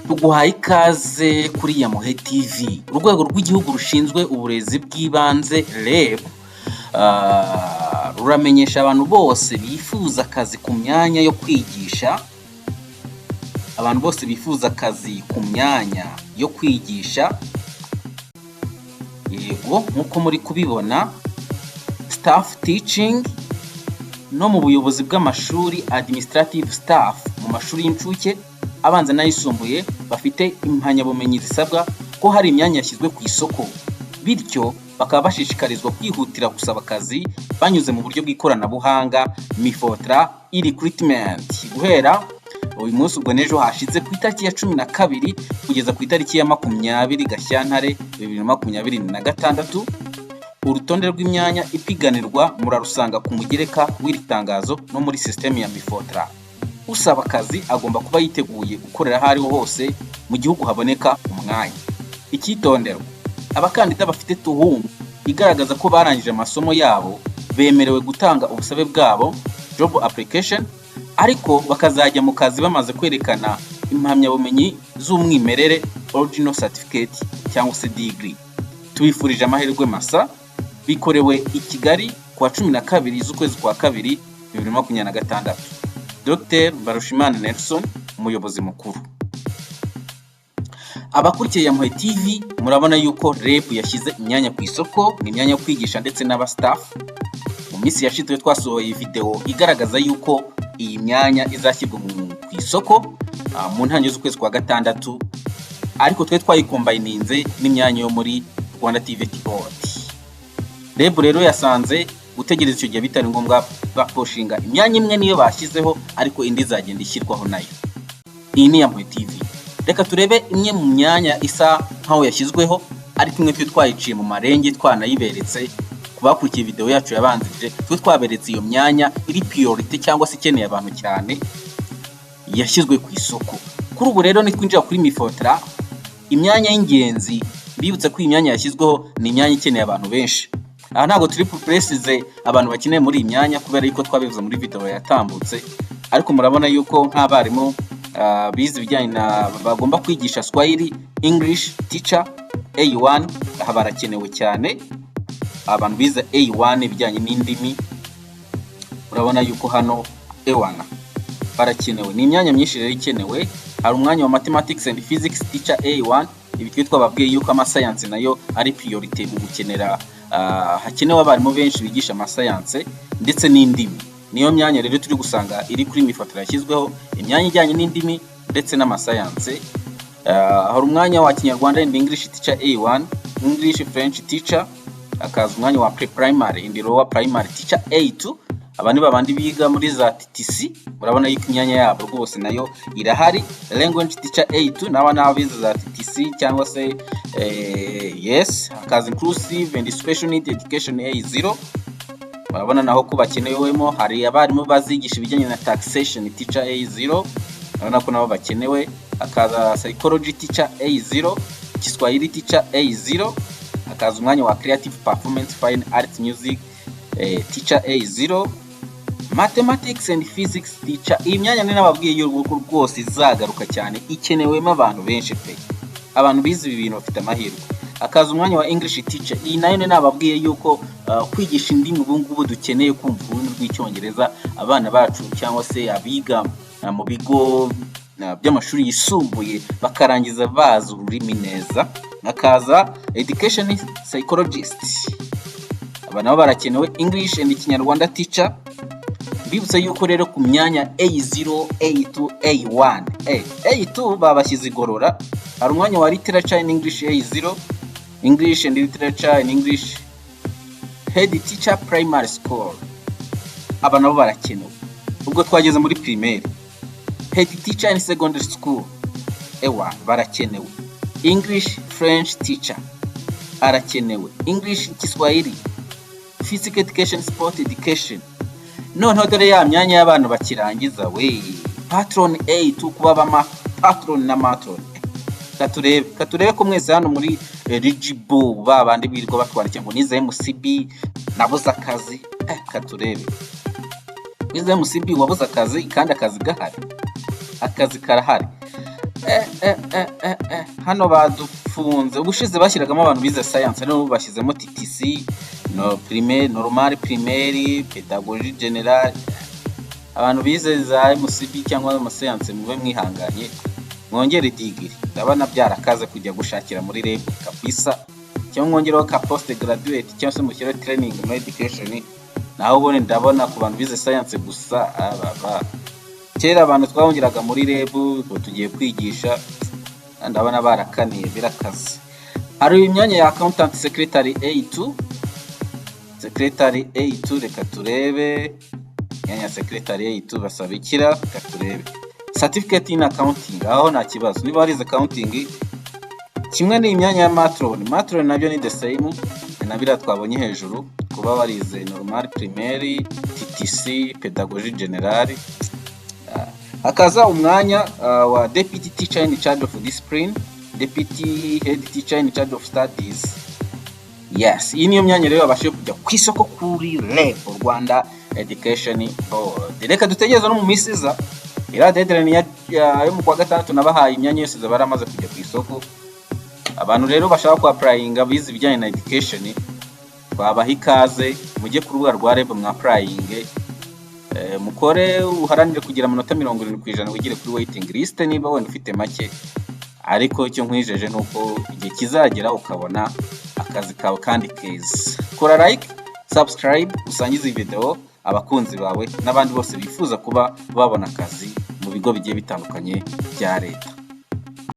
tuguhaye ikaze kuri YAMUHE Tv, urwego rw'igihugu rushinzwe uburezi bw'ibanze REB ruramenyesha abantu bose bifuza akazi ku myanya yo kwigisha, abantu bose bifuza akazi ku myanya yo kwigisha, yego nkuko muri kubibona, staff teaching no mu buyobozi bw'amashuri administrative staff mu mashuri y'incuke, abanza n'ayisumbuye bafite impamyabumenyi zisabwa ko hari imyanya yashyizwe ku isoko, bityo bakaba bashishikarizwa kwihutira gusaba akazi banyuze mu buryo bw'ikoranabuhanga mifotra e-recruitment guhera uyu munsi ubwo n'ejo hashize ku itariki ya 12 kugeza ku itariki ya 20 Gashyantare 2026. Urutonde rw'imyanya ipiganirwa murarusanga ku mugereka w'iri tangazo no muri system ya mifotra. Usaba akazi agomba kuba yiteguye gukorera aho ariho hose mu gihugu haboneka umwanya. Icyitondero: abakandida bafite tuhumu igaragaza ko barangije amasomo yabo bemerewe gutanga ubusabe bwabo job application, ariko bakazajya mu kazi bamaze kwerekana impamyabumenyi z'umwimerere original certificate cyangwa se degree. Tubifurije amahirwe masa. Bikorewe i Kigali kuwa 12 z'ukwezi kwa 2 2026. Dr. Barushimana Nelson, umuyobozi mukuru. Abakurikiye YAMUHE TV murabona yuko REB yashyize imyanya ku isoko, ni imyanya yo kwigisha ndetse n'aba staff. Mu minsi yashize twasohoye video igaragaza yuko iyi myanya izashyirwa ku isoko mu ntangiriro z'ukwezi kwa 6, ariko twe twayikombininze n'imyanya yo muri Rwanda TV Board. REB rero yasanze gutegereza icyo gihe bitari ngombwa baposhinga imyanya imwe niyo bashyizeho, ariko indi zagenda ishyirwaho nayo. Iyi ni YAMUHE TV. Reka turebe imwe mu myanya isa nkaho yashyizweho, ariko imwe twe twayiciye mu marenge twanayiberetse. Kubakurikiye video yacu yabanzije twe twaberetse iyo myanya iri priority cyangwa se ikeneye abantu cyane yashyizwe ku isoko. Kuri ubu rero nitwinjira kuri mifotra, imyanya y'ingenzi bibutse ko imyanya yashyizweho ni imyanya ikeneye abantu benshi. Aha ntabwo turi presize abantu bakeneye muri iyi myanya kubera yuko twabivuze muri video yatambutse, ariko murabona yuko nk'abarimu bize ibijyanye na bagomba kwigisha Swahili English teacher A1 aha barakenewe cyane. Abantu bize A1 ibijyanye n'indimi urabona yuko hano A1 barakenewe. Ni imyanya myinshi rero ikenewe. Hari umwanya wa mathematics and physics teacher A1, ibi twe twababwiye yuko ama science nayo ari priority mu gukenera. Hakenewe abarimu benshi bigisha ama science ndetse n'indimi. Niyo myanya rero turi gusanga iri kuri mifotra yashyizweho, imyanya ijyanye n'indimi ndetse n'ama science. Hari umwanya wa Kinyarwanda and English teacher A1, English French teacher, akaza umwanya wa pre-primary and lower primary teacher A2. Abandi babandi biga muri za TTC murabona yuko imyanya yabo rwose nayo irahari. Language teacher A2 n'abana abize za TTC cyangwa se yes, akaza inclusive and special need education A0. Murabona naho ko bakenewemo. Hari abarimu bazigisha ibijyanye na taxation teacher A0, urabona ko nabo bakenewe. Akaza psychology teacher A0, Kiswahili teacher A0, akaza umwanya wa creative performance fine arts music teacher A0, mathematics and physics teacher. Iyi myanya ni nababwiye y'urugo rwose izagaruka cyane, ikenewemo abantu benshi pe, abantu bize ibi bintu bafite amahirwe. Akaza umwanya wa English teacher. Iyi nayo ni nababwiye yuko kwigisha indimi ubu ngubu dukeneye kumva ururimi rw'icyongereza abana bacu cyangwa se abiga mu bigo by'amashuri yisumbuye bakarangiza bazi ururimi neza. Akaza education psychologist, aba nabo barakenewe. English and Kinyarwanda teacher. Bibutse yuko rero ku myanya A0, A2, A1, A2 babashyize igorora. Hari umwanya wa literature in English A0, English and literature in English head teacher primary school, aba nabo barakenewe. Ubwo twageze muri primaire, head teacher in secondary school A1 barakenewe. English French teacher arakenewe. English Kiswahili, physical education, sport education. Noneho dore ya myanya y'abantu bakirangiza we, patron A2 kuba bama patron na matron. Katurebe ko mwese hano muri eligible babandi birirwa batwara ngo nize MCB nabuze akazi. Katurebe nize MCB wabuze akazi kandi akazi gahari, akazi karahari. hano badufunze ubushize bashyiragamo abantu bize science no bashyizemo TTC no primaire normal primaire pedagogie general abantu bize za MCB cyangwa mu science mube mwihanganye mwongere degree ndabona byarakaze kujya gushakira muri REB kabisa cyangwa mwongereho ka post graduate cyangwa se mushyire training mu education naho ubone ndabona ku bantu bize science gusa kera abantu twahongeraga muri REB ngo tugiye kwigisha ndabona barakaniye birakaze. Hari imyanya ya accountant secretary A2 reka turebe imyanya secretary A2 basaba ikira reka turebe certificate in accounting aho nta kibazo niba warize accounting kimwe ni imyanya ya matron nabyo ni the same nabira twabonye hejuru kuba warize normal primaire TTC pedagogie generale. Hakaza umwanya wa deputy teacher in charge of discipline, deputy head teacher in charge of studies. Yes, iyi niyo myanya rero abashe kujya kwisoko kuri REB Rwanda Education Board. Reka dutegereza no mu misiza ira deadline yo mu kwa gatandatu nabahaye imyanya yose baramaze kujya kwisoko. Abantu rero bashaka ku applyinga bize bijyanye na education babaha ikaze mujye ku rubuga rwa REB mwa applying mukore uharanire kugira amanota 70% wigire kuri waiting list niba wenda ufite make ariko icyo nkwijeje nuko igihe kizagera ukabona akazi kawe kandi keza. Kora like, subscribe, usangize video abakunzi bawe n'abandi bose bifuza kuba babona akazi mu bigo bigiye bitandukanye bya leta.